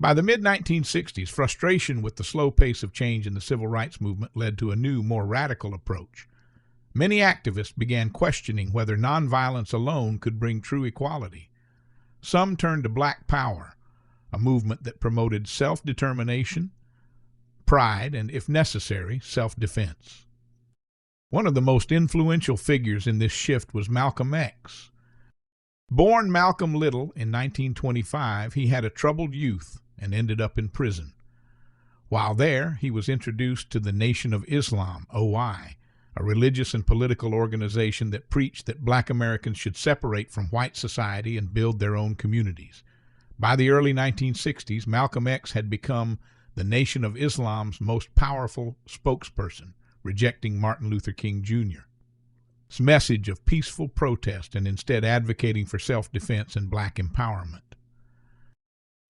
By the mid-1960s, frustration with the slow pace of change in the civil rights movement led to a new, more radical approach. Many activists began questioning whether nonviolence alone could bring true equality. Some turned to Black Power, a movement that promoted self-determination, pride, and, if necessary, self-defense. One of the most influential figures in this shift was Malcolm X. Born Malcolm Little in 1925, he had a troubled youth and ended up in prison. While there, he was introduced to the Nation of Islam, OI, a religious and political organization that preached that Black Americans should separate from white society and build their own communities. By the early 1960s, Malcolm X had become the Nation of Islam's most powerful spokesperson, rejecting Martin Luther King Jr. His message of peaceful protest and instead advocating for self-defense and Black empowerment.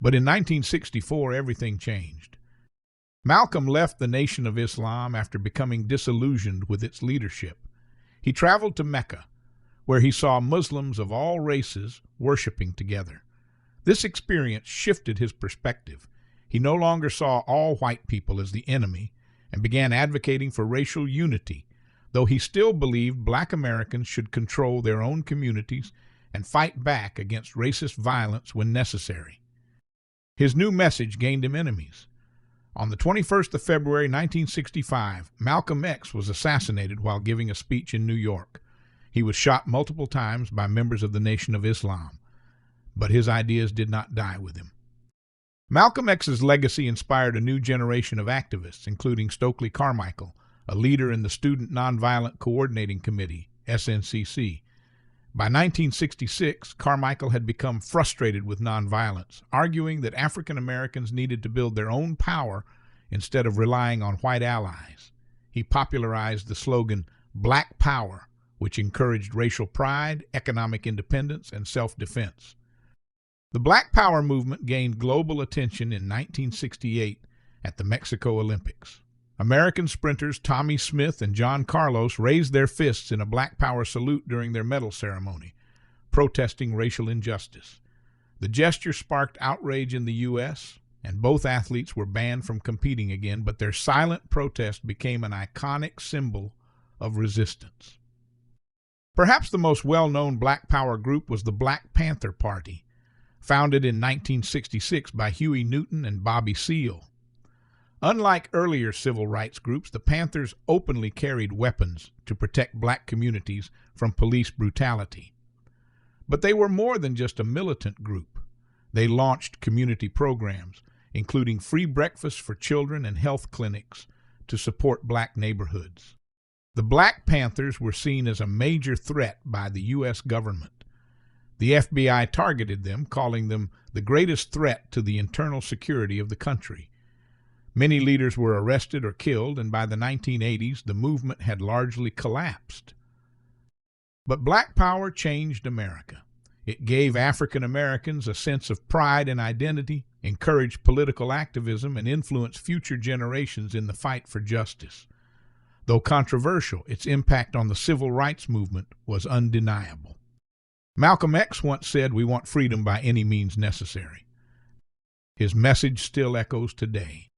But in 1964, everything changed. Malcolm left the Nation of Islam after becoming disillusioned with its leadership. He traveled to Mecca, where he saw Muslims of all races worshiping together. This experience shifted his perspective. He no longer saw all white people as the enemy and began advocating for racial unity, though he still believed Black Americans should control their own communities and fight back against racist violence when necessary. His new message gained him enemies. On the 21st of February 1965, Malcolm X was assassinated while giving a speech in New York. He was shot multiple times by members of the Nation of Islam, but his ideas did not die with him. Malcolm X's legacy inspired a new generation of activists, including Stokely Carmichael, a leader in the Student Nonviolent Coordinating Committee, SNCC. By 1966, Carmichael had become frustrated with nonviolence, arguing that African Americans needed to build their own power instead of relying on white allies. He popularized the slogan, Black Power, which encouraged racial pride, economic independence, and self-defense. The Black Power movement gained global attention in 1968 at the Mexico Olympics. American sprinters Tommy Smith and John Carlos raised their fists in a Black Power salute during their medal ceremony, protesting racial injustice. The gesture sparked outrage in the U.S., and both athletes were banned from competing again, but their silent protest became an iconic symbol of resistance. Perhaps the most well-known Black Power group was the Black Panther Party, founded in 1966 by Huey Newton and Bobby Seale. Unlike earlier civil rights groups, the Panthers openly carried weapons to protect Black communities from police brutality. But they were more than just a militant group. They launched community programs, including free breakfast for children and health clinics to support Black neighborhoods. The Black Panthers were seen as a major threat by the U.S. government. The FBI targeted them, calling them the greatest threat to the internal security of the country. Many leaders were arrested or killed, and by the 1980s, the movement had largely collapsed. But Black Power changed America. It gave African Americans a sense of pride and identity, encouraged political activism, and influenced future generations in the fight for justice. Though controversial, its impact on the civil rights movement was undeniable. Malcolm X once said, "We want freedom by any means necessary." His message still echoes today.